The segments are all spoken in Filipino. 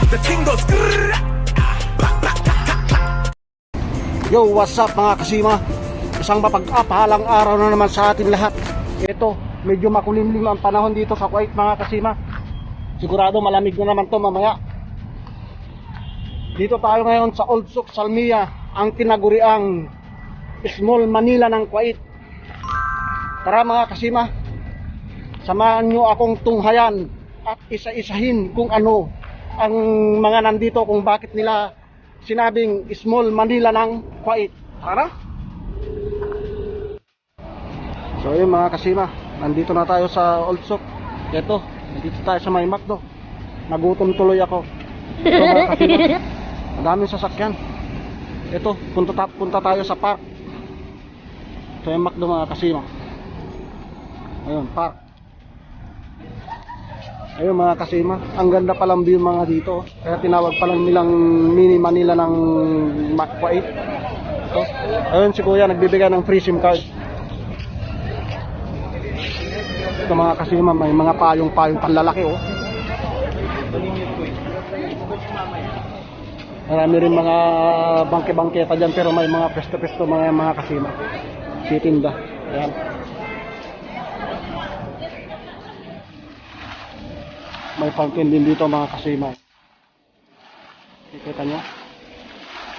The ting goes grrrr. Yo, what's up mga kasima? Isang mapag-apalang araw na naman sa atin lahat. Ito, medyo makulimlim ang panahon dito sa Kuwait mga kasima. Sigurado malamig na naman to mamaya. Dito tayo ngayon sa Old Souk Salmiya, ang tinaguriang Small Manila ng Kuwait. Tara mga kasima, samahan nyo akong tunghayan at isa-isahin kung ano ang mga nandito, kung bakit nila sinabing Small Manila ng Kuwait. Tara! So yun mga kasima, nandito na tayo sa Old Souk. Ito, nandito tayo sa may McDo. Nagutom tuloy ako. Ito mga kasima, madaming sasakyan. Ito, punta tayo sa park. Ito yung McDo mga kasima. Ayun, park. Ayun mga kasima, ang ganda palang view mga dito. Kaya tinawag palang nilang Mini Manila ng Kuwait. Ito. Ayun si kuya nagbibigay ng free SIM card. Ito mga kasima, may mga payong-payong panlalaki oh. Marami rin mga bangke-bangketa dyan, pero may mga pesto-pesto mga kasima. Titinda. Ayan. May fountain din dito mga kasima. Kita nyo?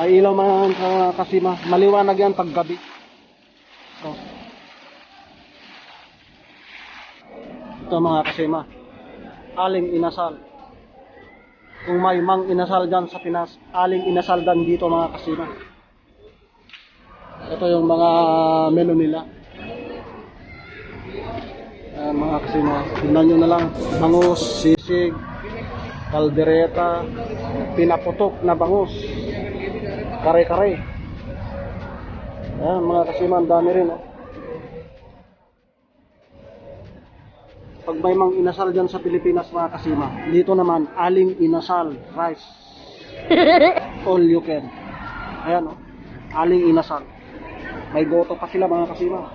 May ilaw mga kasima. Maliwanag yan pag gabi. So, ito mga kasima, aling inasal. Kung may mang inasal dyan sa Pinas, aling inasal dan dito mga kasima. Ito yung mga menu nila. Mga kasima, tingnan nyo na lang. Bangus, sisig, kaldereta, pinaputok na bangus, kare-kare. Ayan mga kasima, ang dami rin oh. Pag may mang inasal dyan sa Pilipinas mga kasima, dito naman aling inasal rice, all you can. Ayan oh, aling inasal. May goto pa sila mga kasima.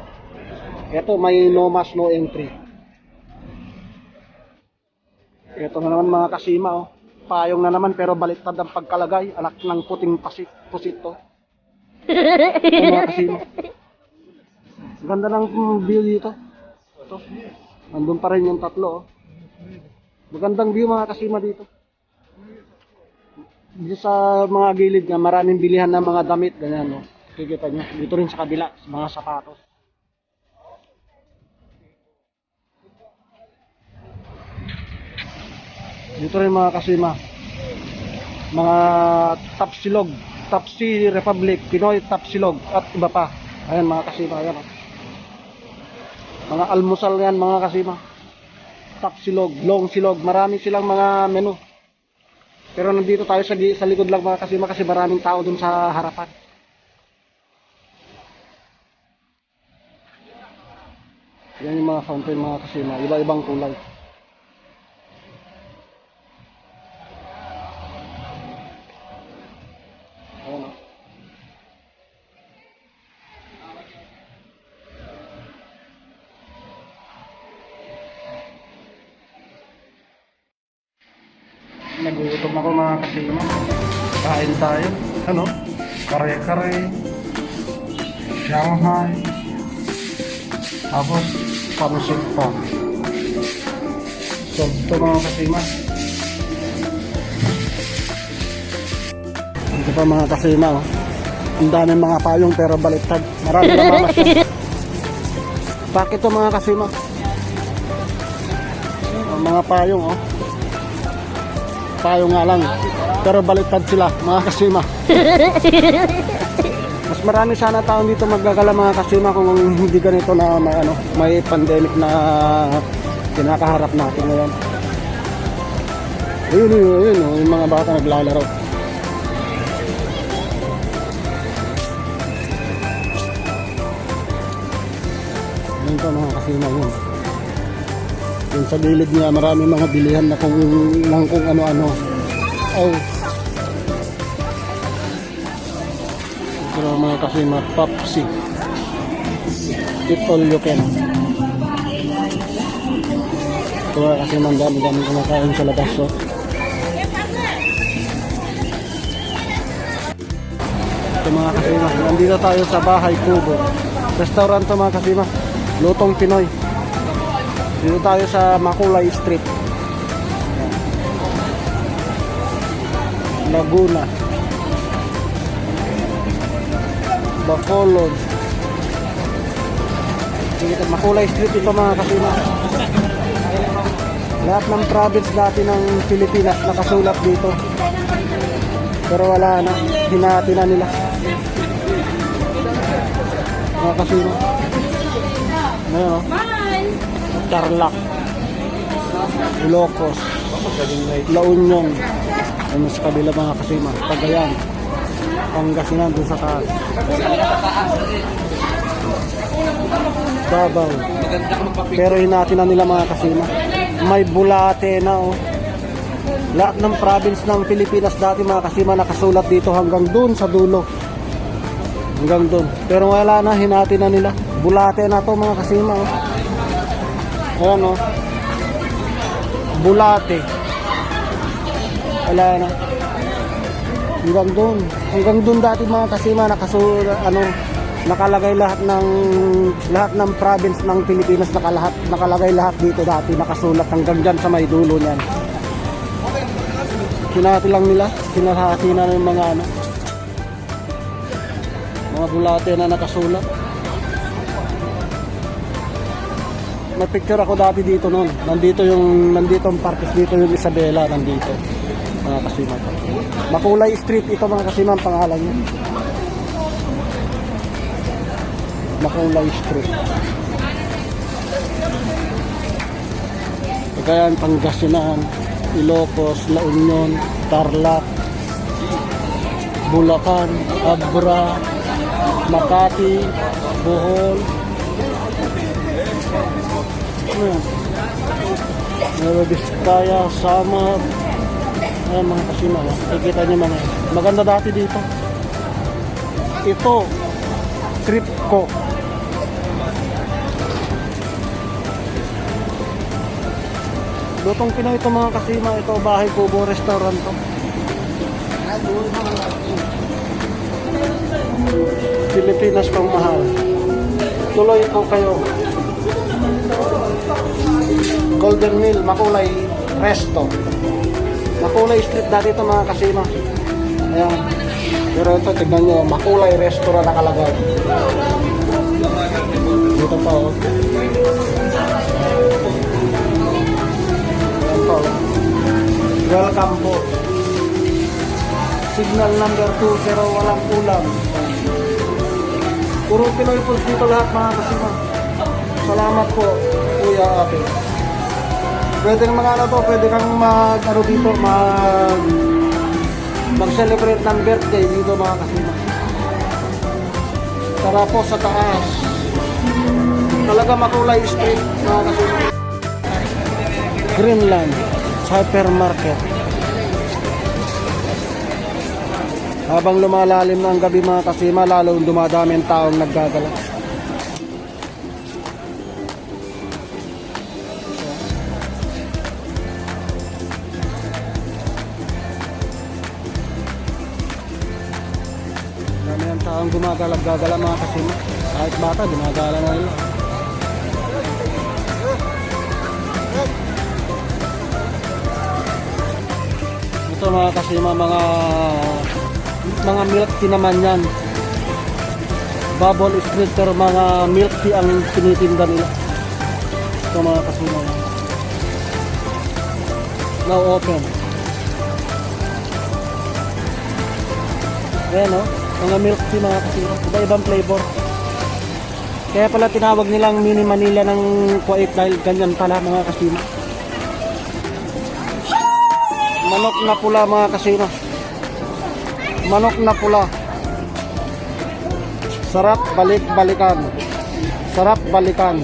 Ito may no mas no entry. Ito na naman mga kasima oh, payong na naman pero baliktad ang pagkalagay. Anak ng puting pusit to. Mga kasima, ganda ng view dito. Ito, nandun pa rin yung tatlo oh. Magandang view mga kasima dito. Dito sa mga gilid nga maraming bilihan ng mga damit ganyan oh. Kikita nyo dito rin sa kabila, mga sapatos. Dito rin mga kasima, mga Tapsilog, Tapsi Republic, Pinoy Tapsilog at iba pa. Ayan mga kasima, ayan oh. Mga almusal yan mga kasima. Tapsilog, long silog, marami silang mga menu. Pero nandito tayo sa likod lang mga kasima kasi maraming tao dun sa harapan. Yan yung mga fountain mga kasima, iba-ibang kulay. Ayan o. Nagutom ako mga kasima. Kain tayo. Ano? Kare-kare, Shanghai, tapos panusok pa. So ito mga kasima. Ito pa mga kasima oh. Ang dami mga payong pero baliktad. Marami na mamasya. Bakit ito mga kasima? Mga payong oh. Payong nga lang pero baliktad sila mga kasima. Mas marami sana taon dito maggagala mga kasima kung hindi ganito na may pandemic na kinakaharap natin ngayon. Ayun, yung mga bata naglalaro. Ayun pa mga kasima yun. Yung sa gilid niya marami mga bilihan na kung ano-ano. Oh. Pero mga kasima, Popsi. Eat all you can. Ito kasi man dami kumakain sa labas. So. Ito mga kasima, nandito tayo sa Bahay Kubo. Restaurant to mga kasima, lutong Pinoy. Dito tayo sa Makulay Street, Laguna, Bacolod. Makulay Street ito mga kasima. Lahat ng province dati ng Pilipinas nakasulat dito. Pero wala na, hinati na nila. Mga kasima. Ngayon o. Tarlac, Ilocos, La Union. Ayun sa kabila mga kasima. Cagayan, Pangasinan doon sa taas. Davao. Pero hinati na nila mga kasima. May Bulate na oh. Lahat ng province ng Pilipinas dati mga kasima nakasulat dito hanggang dun sa dulo. Hanggang dun. Pero wala na, hinati na nila. Bulate na to mga kasima oh. Ayan oh. Bulate. Wala na. Hanggang dun. Hanggang dun dati mga kasima nakasulat nakalagay lahat ng province ng Pilipinas, nakalagay lahat dito dati, nakasulat hanggang dyan sa may dulo niyan. Hinati lang nila, hinahati na ng mga mga bulate na nakasulat. May picture ako dati dito noon. Nandito ang parkes dito, yung Isabela nandito. Mga kasima. Makulay Street ito mga kasima ang pangalan niya. Makulay Street. Cagayan, Pangasinan, Ilocos, La Union, Tarlac, Bulacan, Abra, Makati, Bohol. Nueva Vizcaya, Samar. Ayan mga kasima. Nakikita niyo mga. Maganda dati dito. Ito, trip ko. Lutong Pinoy ito mga kasima. Ito Bahay Kubo restaurant to. Pilipinas pang mahal. Tuloy po kayo. Golden Mill, Makulay Resto. Makulay Street dati ito mga kasima. Ayan. Pero ito, tignan nyo, Makulay Restaurant nakalagay. Dito pa oh. Welcome po. Signal number 20, walang ulam. Puro Pinoy po dito lahat mga kasima. Salamat po, kuya ate. Pwede ng mga pwede kang dito, mag-celebrate ng birthday dito mga kasima. Tara po sa taas. Talaga Makulay Street mga kasima. Greenland Hypermarket. Habang lumalalim na ang gabi mga kasima, lalo dumadami ang taong naggagala. Dami ang taong gumagala mga kasima. Kahit bata, gumagala na nila. Ito mga kasima, mga milk tea naman yan. Bubble Street, pero mga milk tea ang tinitinda nila. Ito mga kasima. Now open. Ayan o, mga milk tea mga kasima. Iba-ibang flavor. Kaya pala tinawag nilang Mini Manila ng Kuwait dahil ganyan pala mga kasima. Manok na pula mga kasima. Manok na pula. Sarap balik-balikan. Sarap balikan.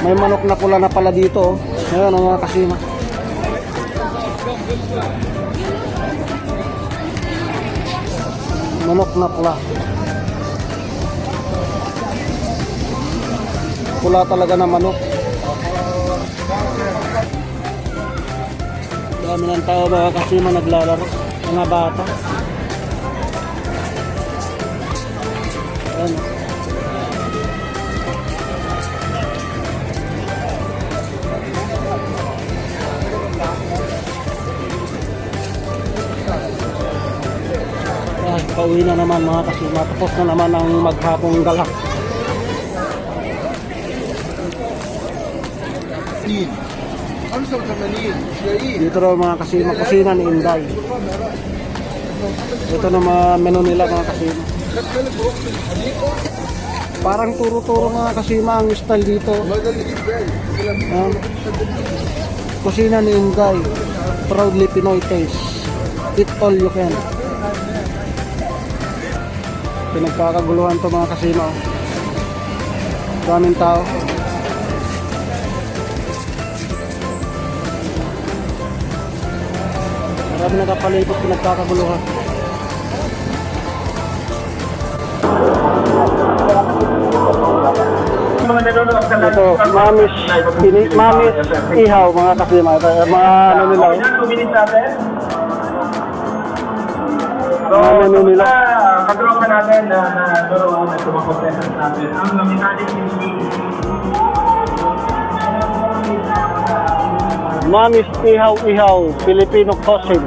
May manok na pula na pala dito. Ngayon ang mga kasima. Manok na pula. Pula talaga na manok. Dami ng tao mga kasima naglalaro. Mga bata. Ayan. Ay, pauwi na naman mga kasima. Tapos na naman ang maghapong gala. Dito raw mga kasima, kusina ni Inday. Ito na mga menu nila mga kasima. Parang turo-turo mga kasima ang style dito. Kusina ni Inday. Proudly Pinoy taste. Eat all you can. Pinagkakaguluhan to mga kasima. Daming tao. Marami nakapalipot, pinagkakaguluhan. Ito, mamis ihaw mga kasima. Mga ano nila. Mga menu nila. Katropa natin na doon na tumakontestant natin. Ang nominating Mamis ihaw-ihaw, Filipino cuisine.